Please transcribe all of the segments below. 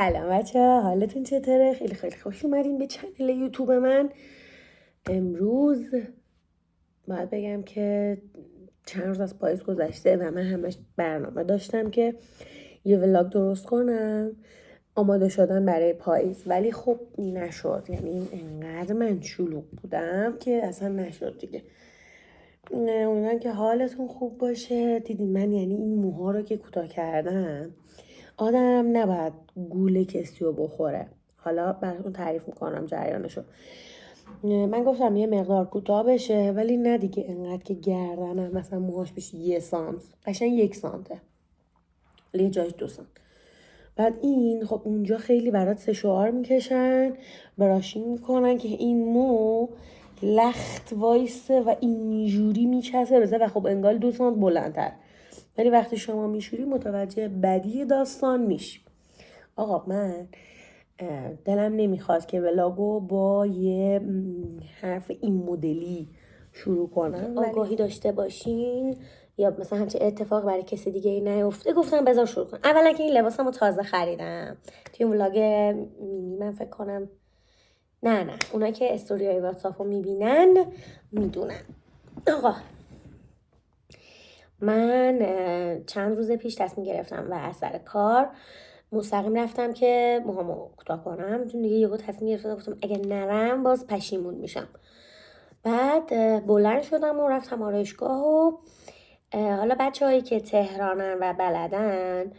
سلام بچه‌ها، حالتون چطوره؟ خیلی خیلی خوش اومدین به چنل یوتیوب من. امروز باید بگم که چند روز از پاییز گذشته و من همش برنامه داشتم که یه ولاگ درست کنم، آماده شدن برای پاییز، ولی خب نشد. یعنی انقدر من شلوغ بودم که اصلا نشد دیگه. امیدوارم که حالتون خوب باشه. دیدین من یعنی این موها رو که کوتاه کردم، آدم نباید گوله کسی رو بخوره. حالا براتون تعریف میکنم جریانشو. من گفتم یه مقدار کوتاه بشه، ولی نه دیگه انقدر که گردنم مثلا موهاش بشه 1 سانت، قشنگ 1 سانته، یه جایش 2 سانت. بعد این خب اونجا خیلی برات سشوار میکشن، براشینگ میکنن که این مو لخت وایسه و اینجوری میچسه بزه و خب انگار 2 سانت بلندتر. ولی وقتی شما میشوری متوجه بدی داستان میشی. آقا من دلم نمیخواد که ولاگو با یه حرف این مدلی شروع کنم، آگاهی داشته باشین یا مثلا همچه اتفاق برای کسی دیگه ای نیفته. گفتم بذار شروع کنم. اولا که این لباسمو تازه خریدم توی ولاگ مینی، من فکر کنم نه اونایی که استوریای واتساپو میبینن میدونن. آقا من چند روز پیش تصمیم گرفتم و از سر کار مستقیم رفتم که موهامو کوتاه کنم، چون دیگه یهو تصمیم گرفتم گفتم اگه نرم باز پشیمون میشم. بعد بلند شدم و رفتم آرایشگاه و حالا بچه‌هایی که تهرانن و بلدن،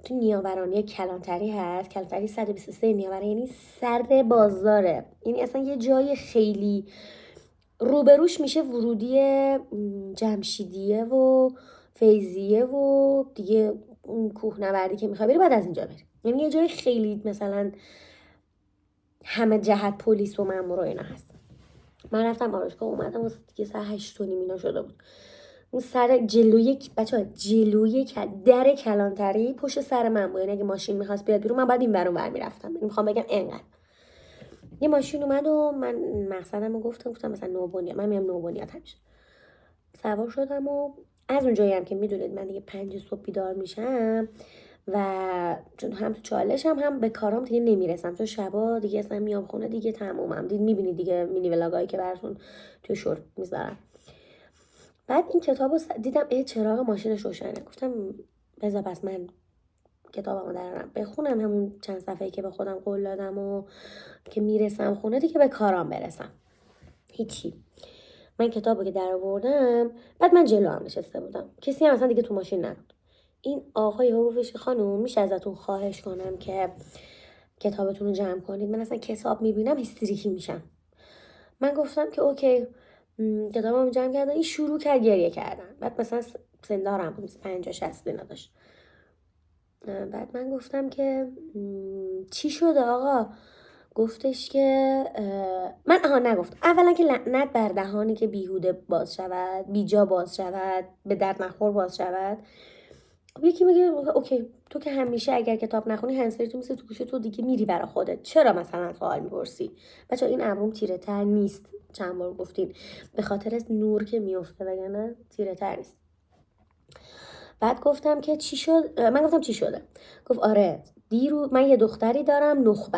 تو نیاورانی کلانتری هست. کلانتری 123 نیاورانی، یعنی سر بازاره. یعنی اصلا یه جای خیلی روبروش میشه ورودی جمشیدیه و فیضیه و دیگه اون کوهنوردی که میخوای بری بعد از اینجا بری. یعنی یه جای خیلی مثلا همه جهت پلیس و مامور و اینا هست. من رفتم آرایشگاه، اومدم واسه دیگه ساعت 8 اینا شده بود. اون سر جلوی بچه‌ها جلوی در کلانتری پشت سر من بود. یعنی اگه ماشین میخواست بیاد بیرون من بعد این ور اون ور میرفتم. میخوام بگم انقدر یه ماشین اومد و من مقصدمو گفتم مثلا نوبنیاد، من میام نوبنیاد همیشه. سوار شدم و از اونجایی هم که میدونید من دیگه 5 صبح بیدار میشم و چون هم تو چالشم هم به کارام دیگه نمیرسم، چون شبا دیگه اصلا میام خونه دیگه تمومم. میبینید دیگه مینی ولاگایی که براتون توی شورت میذارم. بعد این کتابو دیدم چراغ ماشینش روشنه. گفتم بذار پس من کتابمو درارم بخونم، همون چند صفحه‌ای که به خودم قول دادم و که میرسم خونه دیگه به کارام برسم. هیچی. من کتابو که در آوردم، بعد من جلو هم نشسته بودم، کسی هم اصلا دیگه تو ماشین نبود. این آقای گفتش خانم میشه ازتون خواهش کنم که کتابتون رو جمع کنید، من اصلا کتاب میبینم هیستریکی میشم. من گفتم که اوکی. کتابم جمع کردم. این شروع کرد گریه کردن. بعد مثلا سندارم بود 50-60 اینا داشت. بعد من گفتم که چی شده آقا؟ گفتش که من نگفت. اولا که لعنت بر دهانی که بیهوده باز شود، بیجا باز شود، به درد نخور باز شود. یکی میگه اوکی تو که همیشه اگر کتاب نخونی هنسفری تو میسی تو گوشه تو دیگه میری برا خودت، چرا مثلا سوال میپرسی؟ بچه این ابروم تیره تر نیست، چند بار گفتین، به خاطر از نور که میفته وگرنه تیره تر نیست. بعد گفتم که چی شد؟ من گفتم چی شده؟ گفت آره من یه دختری دارم نخبه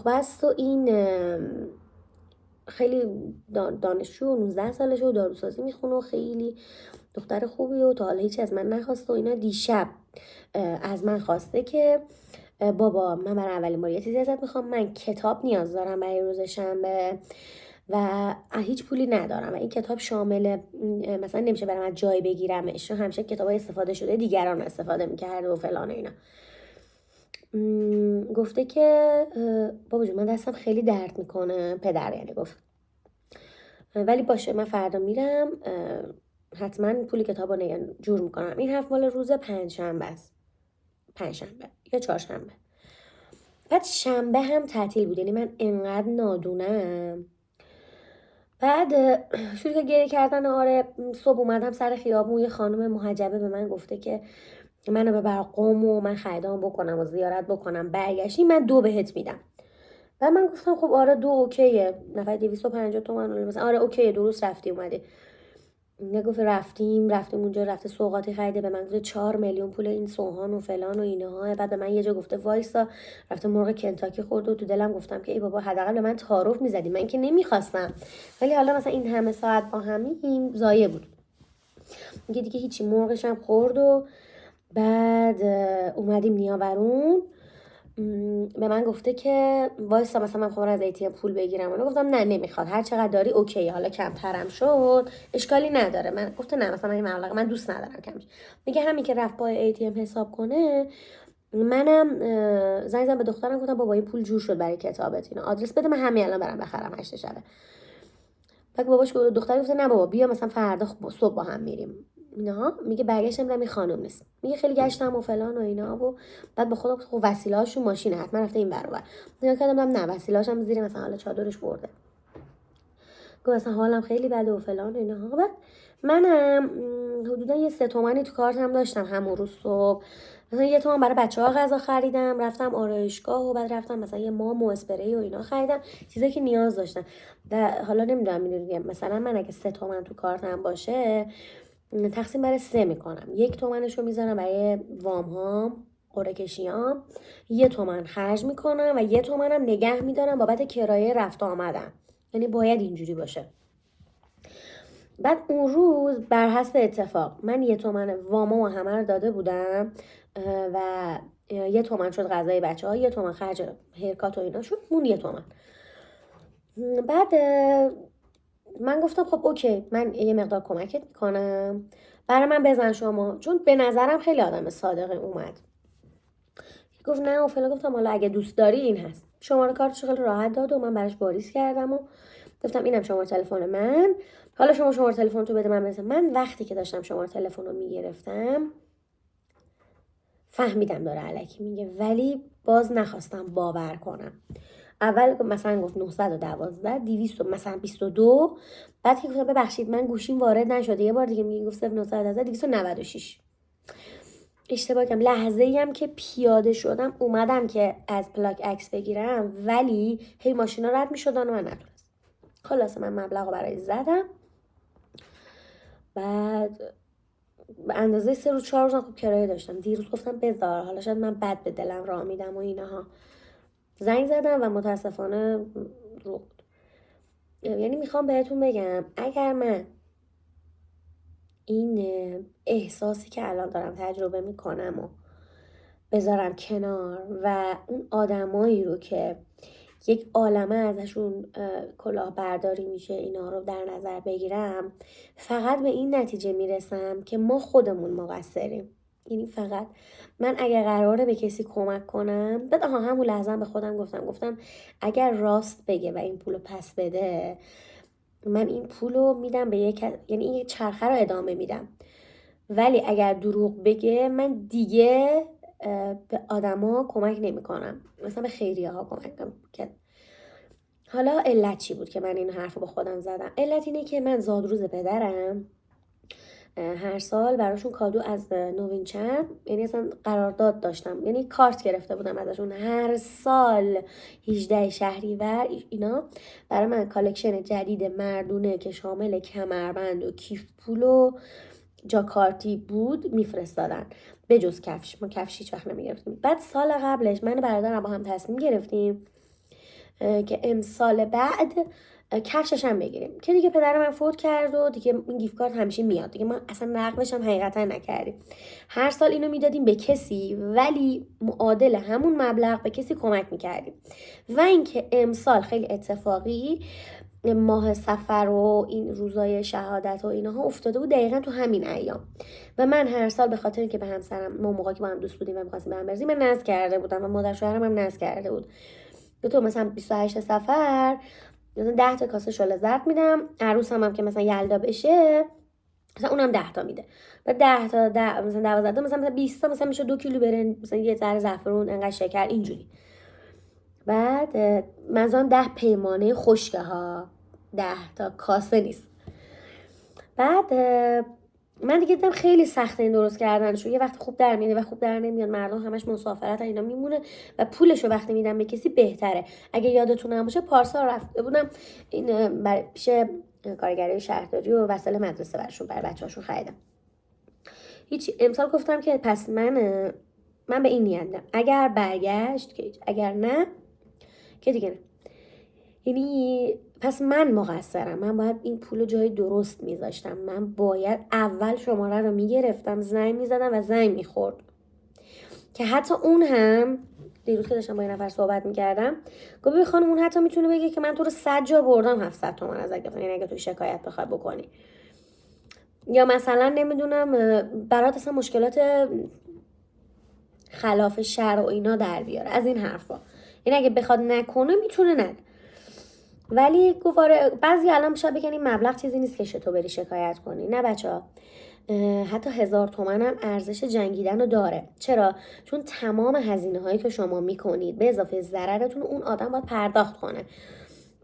است و این خیلی دانشجو 19 سالشه و داروسازی میخونه و خیلی دختر خوبی و تا حالا هیچی از من نخواسته و اینا. دیشب از من خواسته که بابا من برای اولین بار یه چیزی ازت میخوام، من کتاب نیاز دارم برای روز شنبه و هیچ پولی ندارم و این کتاب شامل مثلا نمیشه برام از جای بگیرمش، همیشه کتابای استفاده شده دیگران استفاده میکرده و فلان اینا. گفته که بابا جون من دستم خیلی درد میکنه، پدر یعنی گفت، ولی باشه من فردا میرم حتما پول کتاب رو جور میکنم. این حرف مال روز پنجشنبه است، پنجشنبه یا چهارشنبه. بعد شنبه هم تعطیل بود. یعنی من انقدر نادونم. بعد شروع که گریه کردن. آره صبح اومدم سر خیابون، یه خانم محجبه به من گفته که منو ببر قم و من خریدام بکنم و زیارت بکنم، برگشتی من 2 بهت میدم. و من گفتم خب آره 2 اوکیه، نفر 250 تومن مثلا، آره اوکیه درست رفتی اومدی. نگفت رفتیم اونجا، رفته سوغاتی خریده، به من گفته 4 میلیون پول این سوهان و فلان و اینها. بعد به من یه جا گفته وایسا، رفته مرغ کنتاکی خورد و تو دلم گفتم که ای بابا حداقل به من تعارف میزدی، من که نمیخواستم، ولی حالا مثلا این همه ساعت با همیم ضایع بود. میگه دیگه هیچی، مرغش هم خورد و بعد اومدیم نیاورون. به من گفته که وایسا مثلا من خواهم از ATM پول بگیرم. اونو گفتم نه نمیخواد، هر چقدر داری اوکی، حالا کمترم شد اشکالی نداره. من گفته نه مثلا این مبلغ من دوست ندارم کمش. میگه همین که رفت با ATM حساب کنه، منم زنگ زدم به دخترم گفتم بابا این پول جور شد برای کتابت، اینا آدرس بده من همین الان برام بخرم 8 شبه. بعد باباش دختر گفته نه بابا بیا مثلا فردا صبح با هم میریم اینا. میگه برگشتم دیدم این خانم نیست. میگه خیلی گشتم و فلان و اینا و بعد به خودم خب وسیله‌هاشون ماشینه حتما رفته این ور اون ور. نگاه کردم نه وسیله‌هاش هم زیر مثلا حالا چادرش برده. گفت مثلا حالم خیلی بده و فلان و اینا. بعد منم حدودا یه 3 تومانی تو کارتم داشتم همون روز صبح. مثلا 1 تومن برای بچه‌ها غذا خریدم، رفتم آرایشگاه و بعد رفتم مثلا یه مام و اسپری و اینا خریدم، چیزایی که نیاز داشتم. حالا نمیدونم میدونم مثلا من اگه 3 تومن تو کارتم باشه تقسیم بر 3 میکنم. 1 تومنشو میذارم برای وام هام، قرعه کشیام، 1 تومن خرج میکنم و 1 تومنم نگه میدارم بابت کرایه رفت و آمدم. یعنی باید اینجوری باشه. بعد اون روز بر حسب اتفاق من 1 تومن وامو همه رو داده بودم و 1 تومن شد غذای بچه ها، 1 تومن خرج هیرکات و اینا شد، مون 1 تومن. بعد من گفتم خب اوکی من یه مقدار کمکت میکنم، برای من بزن شما، چون به نظرم خیلی آدم صادقی اومد. گفت نه و فلان. گفتم حالا اگه دوست داری این هست. شماره کارتش خیلی راحت داد و من براش واریز کردم و گفتم اینم شماره تلفن من، حالا شما شماره تلفن تو بده من بزن. من وقتی که داشتم شماره تلفن رو میگرفتم فهمیدم داره الکی میگه، ولی باز نخواستم باور کنم. اول مثلا گفت 912 200 مثلا 22. بعد که گفتم ببخشید من گوشیم وارد نشده، یه بار دیگه میگه گفت 912 296. اشتباه کردم. لحظه‌ای هم که پیاده شدم اومدم که از پلاک عکس بگیرم، ولی هی ماشینا رد می‌شدن و من نتونستم. خلاصه من مبلغ رو برای زدم. بعد به اندازه 3 روز 4 روز خوب کرایه داشتم. دیروز گفتم بذار، حالا شاید من بد به دلم راه میدم و اینها. زنگ زدم و متاسفانه رو بود. یعنی میخوام بهتون بگم اگر من این احساسی که الان دارم تجربه میکنم و بذارم کنار و اون آدمایی رو که یک عالمه ازشون کلاهبرداری میشه اینا رو در نظر بگیرم، فقط به این نتیجه میرسم که ما خودمون مقصریم. یعنی فقط من اگر قراره به کسی کمک کنم، بعد همون لحظه به خودم گفتم اگر راست بگه و این پولو پس بده، من این پولو میدم به یعنی این چرخه رو ادامه میدم. ولی اگر دروغ بگه من دیگه به آدما کمک نمی کنم، مثلا به خیریه ها کمک کنم. حالا علت چی بود که من این حرف رو با خودم زدم؟ علت اینه که من زادروز پدرم هر سال براشون کادو از نوینچر، یعنی اصلا قرارداد داشتم، یعنی کارت گرفته بودم ازشون، هر سال 18 شهریور اینا برای من کالکشن جدید مردونه که شامل کمربند و کیف پول و جاکارتی بود میفرستادن، به جز کفش. ما کفش هیچ وقت نمیگرفتیم. بعد سال قبلش من برادرم با هم تصمیم گرفتیم که امسال بعد کفشش هم بگیریم، که دیگه پدر من فوت کرد و دیگه این گیفت کارت همیشه میاد دیگه، ما اصلا نقدش هم حقیقتا نکردیم. هر سال اینو میدادیم به کسی ولی معادل همون مبلغ به کسی کمک میکردیم. و اینکه امسال خیلی اتفاقی ماه سفر و این روزای شهادت و اینها افتاده بود دقیقا تو همین ایام و من هر سال به خاطر اینکه به همسرم ما موقعی که با هم دوست بودیم و می‌خواستیم به هم برسیم من نذر کرده بودم و مادر شوهرم هم نذر کرده بود. تو مثلا 28 سفر مثلا 10 تا کاسه شله زرد میدم، عروسم هم که مثلا یلدا بشه مثلا اونم 10 تا میده. بعد 10 تا مثلا 12 تا مثلا 20 تا مثلا میشه 2 کیلو برنج، مثلا یه ذره زعفرون، انقدر شکر، اینجوری. بعد مثلا 10 پیمانه خشکه ها، 10 تا کاسه نیست. بعد من دیگه دیدم خیلی سخته این درست کردنشو، یه وقت خوب در میاد و خوب در نمیاد، مردم همش مسافرت اینا میمونه و پولشو وقتی میدم به کسی بهتره. اگه یادتون باشه پارسال رفته بودم این پیش کارگرای شهرداری و وسایل مدرسه برشون برای بچه‌هاشون خریدم. هیچ امسال گفتم که پس من به این نیتم اگر برگشت که اگر نه که دیگه نه. یعنی پس من مقصرم، من باید این پول جای درست میذاشتم، من باید اول شماره رو میگرفتم، زنگ میزدم و زنگ میخورد که حتی اون هم دیروز که داشتم با یه نفر صحبت میکردم گفت ببین خانم اون حتی میتونه بگه که من تو رو 100 جا بردم 700 تومن ازت گرفتم، یعنی اگه تو شکایت بخوای بکنی یا مثلا نمیدونم برات اصلا مشکلات خلاف شرع و اینا در بیاره از این حرفا، یعنی اگه بخواد نکنه میتونه نده. ولی گفاره بعضی الان شاید بگن این مبلغ چیزی نیست که تو بری شکایت کنی. نه بچه‌ها، حتی 1000 تومن هم ارزش جنگیدن رو داره. چرا؟ چون تمام هزینه هایی که شما میکنید به اضافه ضررتون اون آدم باید پرداخت کنه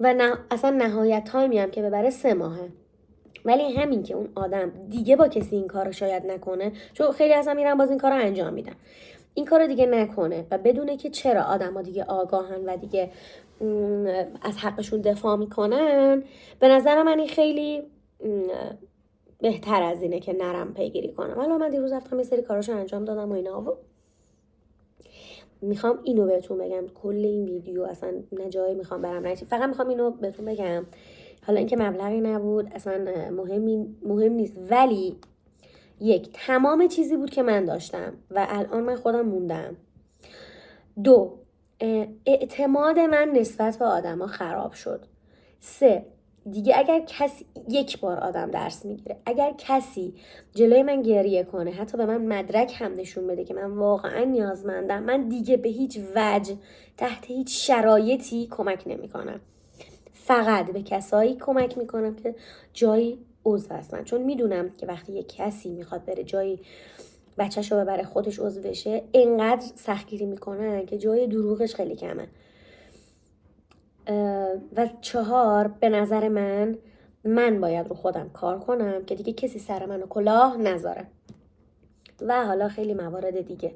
و اصلا نهایت تایمی هم که ببره 3 ماهه. ولی همین که اون آدم دیگه با کسی این کارو شاید نکنه، چون خیلی اصلا میرن باز این کارو انجام میدن، این کارو دیگه نکنه و بدونه که چرا آدما دیگه آگاهن و دیگه از حقشون دفاع میکنن، به نظر من این خیلی بهتر از اینه که نرم پیگیری کنم. حالا من دیروز رفتم یه سری کاراشو انجام دادم و اینا و میخوام اینو بهتون بگم. کل این ویدیو اصلا نه جایی میخوام برم نه، فقط میخوام اینو بهتون بگم. حالا اینکه مبلغی نبود اصلا مهم نیست، ولی تمام چیزی بود که من داشتم و الان من خودم موندم. 2 اعتماد من نسبت به آدما خراب شد. 3 دیگه اگر کسی یک بار آدم درس میگیره، اگر کسی جلوی من گریه کنه، حتی به من مدرک هم نشون بده که من واقعا نیازمندم، من دیگه به هیچ وجه تحت هیچ شرایطی کمک نمیکنم. فقط به کسایی کمک میکنم که جایی عضو هستن، چون میدونم که وقتی یک کسی میخواد بره جایی بچه‌شو ببره خودش عضو بشه اینقدر سختگیری میکنن که جای دروغش خیلی کمه. و 4 به نظر من باید رو خودم کار کنم که دیگه کسی سر منو کلاه نذاره. و حالا خیلی موارد دیگه.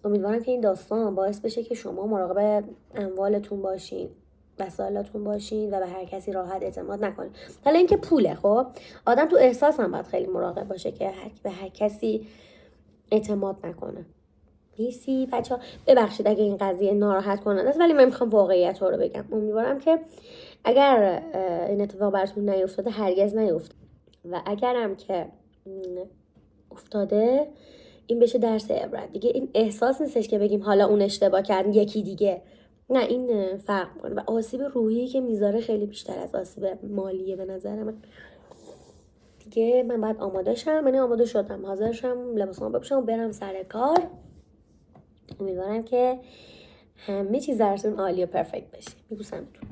امیدوارم که این داستان باعث بشه که شما مراقب اموالتون باشین، وسایلتون باشین و به هر کسی راحت اعتماد نکنین. حالا اینکه پوله، خب آدم تو احساس هم باید خیلی مراقب باشه که به هر کسی اعتماد نکنه. نیستی بچه‌ها؟ ببخشید اگه این قضیه ناراحت کننده است، ولی من میخوام واقعیت رو بگم. امیدوارم که اگر این اتفاق براتون نیفتاده هرگز نیفته و اگرم که افتاده این بشه درس عبرت. دیگه این احساس نیستش که بگیم حالا اون اشتباه کرد یکی دیگه، نه، این فرق میکنه و آسیب روحی که میذاره خیلی بیشتر از آسیب مالیه به نظر من. دیگه من باید آماده شم، من آماده شدم، حاضر شم لباسامو بپوشم و برم سر کار. امیدوارم که همه چیز درتون عالی و پرفکت بشه. میبوسمتون.